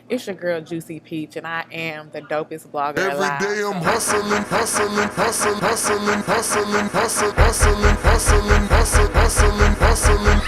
It's your girl Juicy Peach, and I am the dopest blogger Every alive. day I'm hustling, hustling, hustling, hustling, hustling, hustling, hustling, hustling, hustling, hustling, hustling.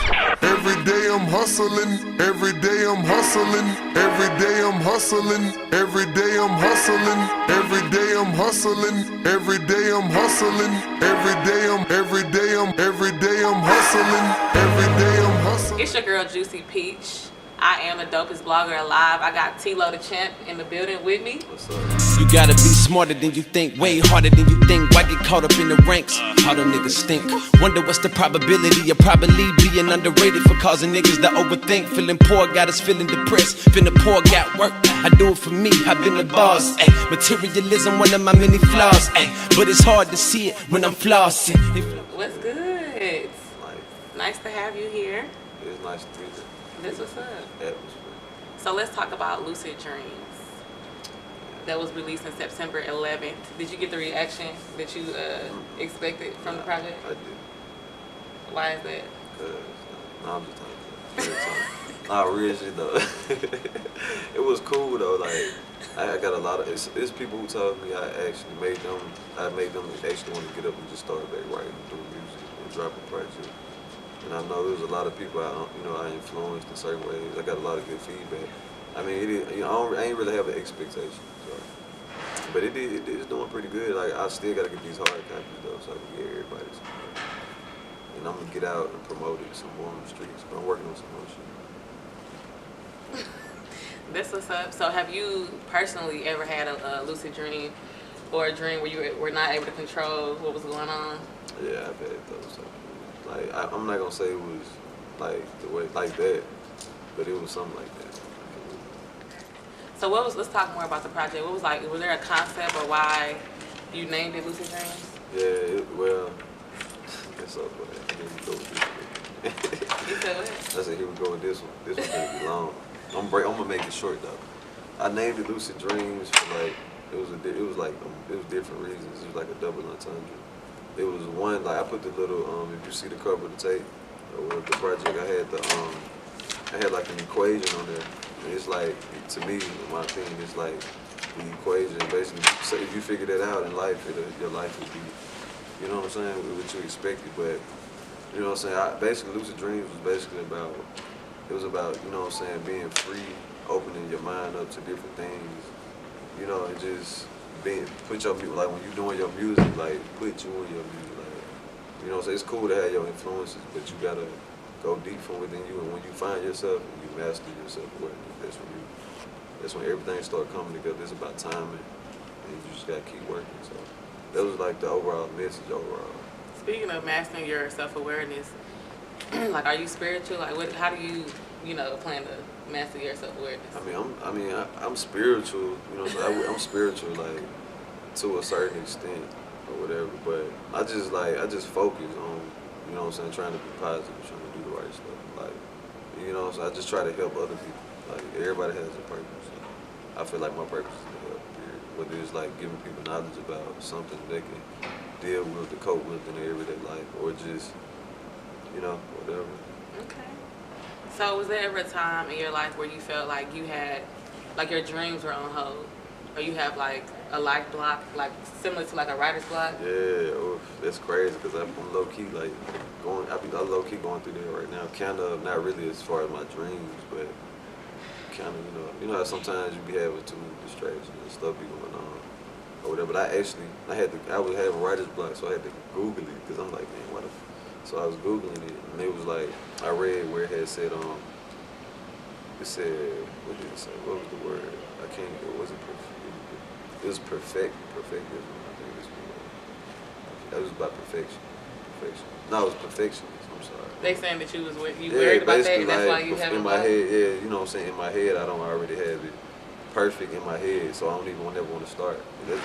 Every day I'm hustling, every day I'm hustling, every day I'm hustling, every day I'm hustling, every day I'm hustling, every day I'm hustling, every day I'm hustling, every day I'm hustling. It's your girl Juicy Peach. I am the dopest blogger alive. I got TLO the champ in the building with me. What's up? You gotta be smarter than you think, way harder than you think. Why get caught up in the ranks? How them niggas stink. Wonder what's the probability of probably being underrated for causing niggas to overthink. Feeling poor, got us feeling depressed. Feeling poor, got work. I do it for me, I've been the boss. Ay. Materialism, one of my many flaws. Ay. But it's hard to see it when I'm flossing. What's good? Nice to have you here. It's nice to meet you. This what's up. Atmosphere. So let's talk about Lucid Dreams. That was released on September 11th. Did you get the reaction that you expected from the project? I did. Why is that? I'm just talking. Nah, real shit though. It was cool though. Like I got a lot of it's people who told me I made them actually want to get up and just start back writing, doing music, and dropping projects. And I know there's a lot of people I influenced in certain ways. I got a lot of good feedback. I mean, I ain't really have an expectation, so. But it's doing pretty good. Like I still gotta get these hard copies though, so I can get everybody some. And I'm gonna get out and promote it some more on the streets. But I'm working on some more shit. That's what's up. So have you personally ever had a lucid dream or a dream where you were not able to control what was going on? Yeah, I've had those. Like I'm not gonna say it was like the way like that, but it was something like that. So let's talk more about the project. What was was there a concept or why you named it Lucid Dreams? Yeah, well, it's up for that. Here we go with this one. You said what? I said, here we go with this one. This one's gonna be long. I'm gonna make it short though. I named it Lucid Dreams for like, it was different reasons. It was like a double entendre. It was one, like I put the little, if you see the cover of the tape, or the project, I had like an equation on there. And it's like, to me, in my opinion, it's like the equation, basically, so if you figure that out in life, your life would be, you know what I'm saying, what you expected. But, you know what I'm saying, basically Lucid Dreams was basically about, you know what I'm saying, being free, opening your mind up to different things, you know, and just put your music, like when you're doing your music, like put you in your music, like, you know, so it's cool to have your influences, but you gotta go deep from within you, and when you find yourself and you master yourself, that's when everything start coming together. It's about timing, and you just gotta keep working. So that was like the overall message overall. Speaking of mastering your self-awareness, like are you spiritual? Like how do you plan to master your self-awareness? I'm spiritual, you know, so I'm spiritual like to a certain extent or whatever, but I just focus on, you know what I'm saying, trying to be positive, trying to do the right stuff. Like, you know, so I just try to help other people. Like everybody has a purpose. I feel like my purpose is to help, period. Whether it's like giving people knowledge about something they can deal with, to cope with in their everyday life, or just, you know, whatever. Okay. So was there ever a time in your life where you felt like you had, like your dreams were on hold? Or you have like a life block, like similar to like a writer's block? Yeah, that's crazy because I'm low key like I'm low key going through that right now. Kind of not really as far as my dreams, but kind of you know how sometimes you be having too many distractions and stuff be going on or whatever. But I was having writer's block, so I had to Google it because I'm like, man, what? So I was Googling it, and it was like I read where it had said it said, what did it say? What was the word? I can't. It wasn't perfect. It was perfectism. I think it's that was about perfection. No, it was perfectionism. I'm sorry. They saying that you worried about that, and that's why you have it in my head. Yeah, you know what I'm saying. In my head, I don't already have it perfect in my head, so I don't even never want to start. That's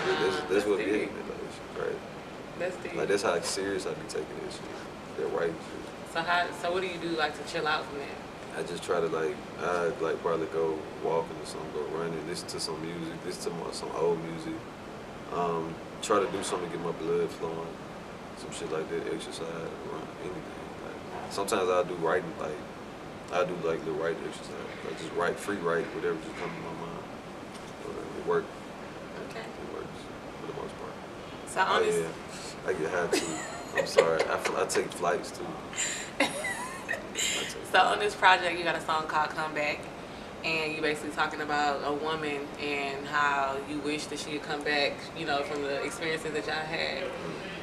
what it is. Like, it's crazy. That's deep. Like that's how serious I be taking this shit. That writing shit. So what do you do like to chill out from that? I just try to probably go walking or something, go running, listen to some music, listen to some old music. Try to do something to get my blood flowing, some shit like that, exercise, run, anything. Like, sometimes I'll do writing, like I do like little writing exercise. I just write, free write, whatever just comes to my mind. It works. Okay. It works for the most part. So on this, Yeah, I get high too. I'm sorry. I take flights too. so on this project, you got a song called "Come Back," and you basically talking about a woman and how you wish that she had come back, you know, from the experiences that y'all had.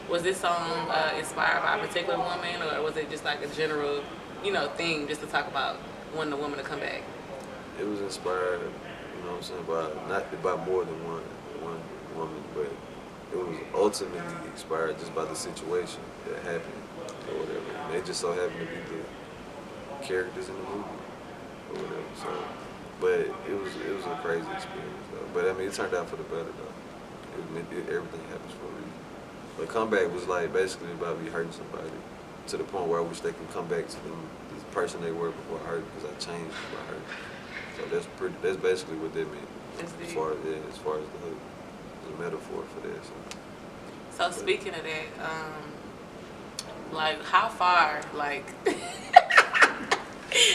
Was this song inspired by a particular woman, or was it just like a general, you know, thing just to talk about wanting a woman to come back? It was inspired, you know what I'm saying, by more than one woman, but it was ultimately inspired just by the situation that happened or whatever. And they just so happened to be the characters in the movie or whatever. So, but it was a crazy experience though. But I mean, it turned out for the better though. Everything happens for a reason. But comeback was like basically about me hurting somebody to the point where I wish they could come back to the person they were before I hurt because I changed by hurt. So that's basically what that meant. As far as the hook, the metaphor for that. So speaking of that, like how far, like,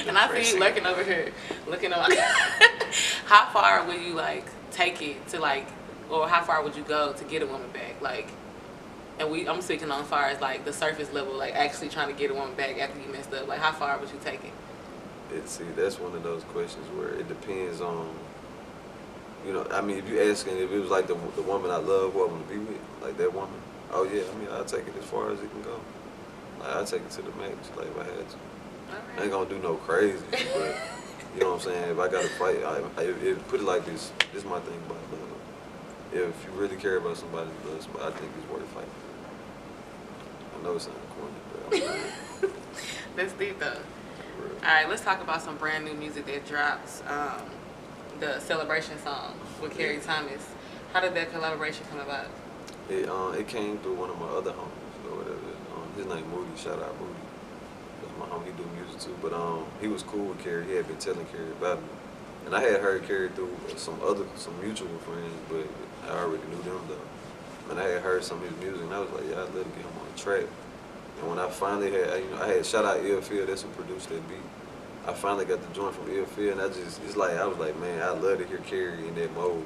and I see you lurking over here, looking up. How far would you like take it to like, or how far would you go to get a woman back? Like, and I'm speaking on as far as like the surface level, like actually trying to get a woman back after you messed up. Like how far would you take it? See, that's one of those questions where it depends on, you know, I mean, if you asking if it was like the woman I love who I want to be with, like that woman, oh yeah, I mean, I'll take it as far as it can go. Like, I'll take it to the max, like if I had to. Right. I ain't gonna do no crazy, but you know what I'm saying? If I gotta fight, put it like this is my thing about love. If you really care about somebody who loves somebody, I think it's worth fighting. I know it sounds corny, but I'm That's deep though. All right, let's talk about some brand new music that drops. The Celebration song with Carrie Thomas. How did that collaboration come about? It came through one of my other homies or whatever. His name Moody. Shout out Moody. That's my homie. He do music too. But he was cool with Carrie. He had been telling Carrie about me, and I had heard Carrie through some mutual friends, but I already knew them though. And I had heard some of his music, and I was like, yeah, I'd love to get him on the track. And when I finally had, you know, I had shout out Illfield, that's who produced that beat. I finally got the joint from Illfield, and I was like, man, I love to hear Carrie in that mode.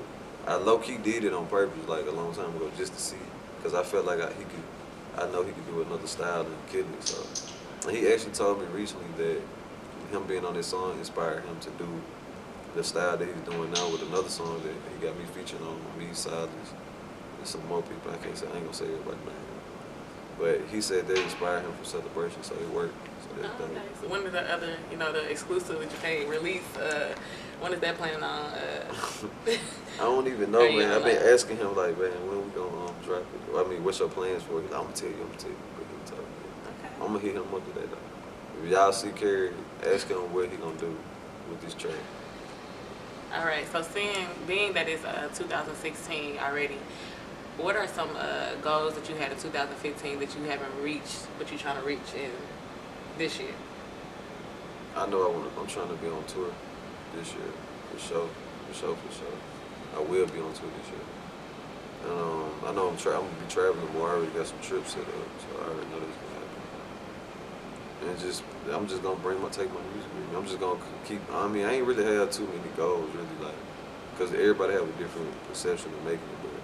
I low-key did it on purpose, like a long time ago, just to see, because I felt like I know he could do another style and kill it. So, and he actually told me recently that him being on this song inspired him to do the style that he's doing now with another song that he got me featured on me, Silas, and some more people. I ain't gonna say everybody's name. But he said that inspired him for Celebration, so it worked. So that's Okay. So when is the other, you know, the exclusive that you can't release? When is that planning on? I don't even know, man. I've been asking him like, man, when we gonna drop it? I mean, what's your plans for it? I'm gonna tell you. But he'll tell me. Okay. I'm gonna hit him up today though. If y'all see Carrie, ask him what he gonna do with this track. All right. So being that it's 2016 already. What are some goals that you had in 2015 that you haven't reached, but you're trying to reach in this year? I know I'm trying to be on tour this year, for sure. I will be on tour this year. I know I'm gonna be traveling more. I already got some trips set up, so I already know that's gonna happen. And I'm just gonna take my music with me. I'm just gonna keep. I mean, I ain't really had too many goals, really, like, because everybody have a different perception of making it. But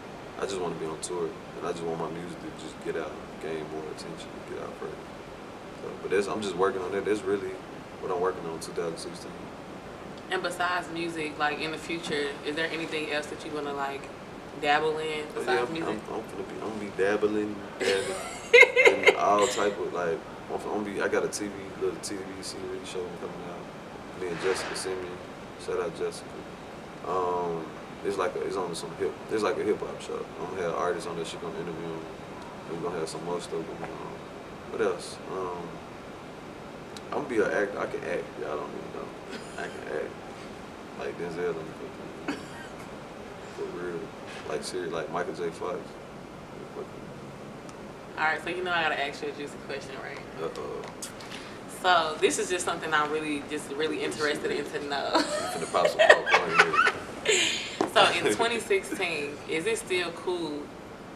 I just want to be on tour, and I just want my music to just get out, gain more attention, and get out further. So, but I'm just working on that. That's really what I'm working on in 2016. And besides music, like in the future, is there anything else that you want to like dabble in besides music? I'm gonna be dabbling in all type of like. I got a little TV series show coming out. Me and Jessica Simeon. Shout out Jessica. It's like a hip hop show. I'm gonna have artists on there. She's gonna interview them. We're gonna have some more stuff going on. What else? I'm gonna be an actor. I can act. Y'all don't even know. I can act. Like Denzel and for real. Like serious. Like Michael J. Fox. All right. So you know I gotta ask you a juicy question, right? Uh-oh. So this is just something I'm really interested in to know. Finna pop some popcorn here. So in 2016, is it still cool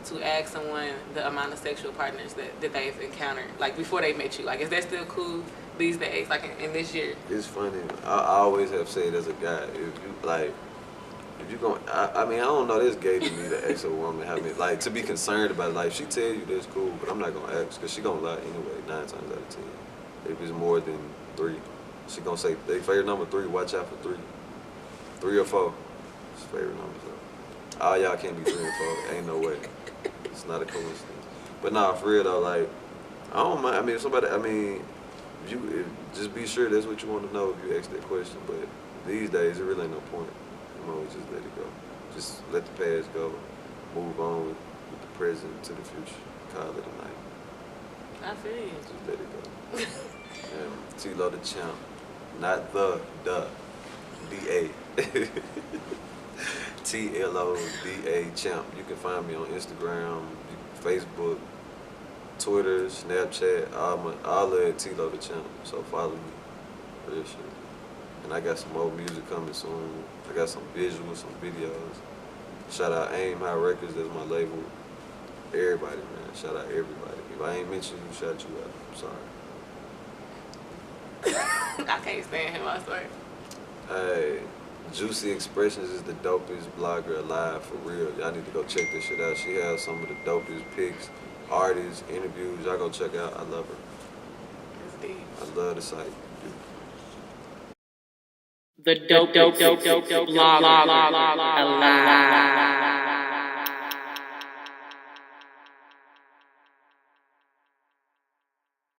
to ask someone the amount of sexual partners that they've encountered, like before they met you? Like, is that still cool these days, like in this year? It's funny. I always have said as a guy, if you like, if you gon' I mean, I don't know. That's gay to me to ask a woman how many, like, to be concerned about it. Like, if she tell you that's cool, but I'm not gonna ask because she gonna lie anyway. 9 times out of 10, if it's more than 3, she gonna say they favorite number 3. Watch out for 3, 3 or 4. It's favorite numbers. Though. All y'all can't be 3 and 4. Ain't no way. It's not a coincidence. But nah, for real though, like, I don't mind. I mean, if somebody, I mean, just be sure that's what you want to know if you ask that question. But these days, it really ain't no point. You always just let it go. Just let the past go. Move on with the present to the future. Call it a night. I feel you. Just let it go. And TLO the champ, not the DA. TLO DA champ. You can find me on Instagram, Facebook, Twitter, Snapchat, all of it TLO the champ. So follow me. Real shit. And I got some more music coming soon. I got some visuals, some videos. Shout out Aim High Records, that's my label. Everybody, man. Shout out everybody. If I ain't mentioned you, shout you out. I'm sorry. I can't stand him, I swear. Hey, Juicy Expressions is the dopest blogger alive, for real. Y'all need to go check this shit out. She has some of the dopest pics, artists, interviews. Y'all go check out. I love her. It's deep. I love the site. The dope blogger alive.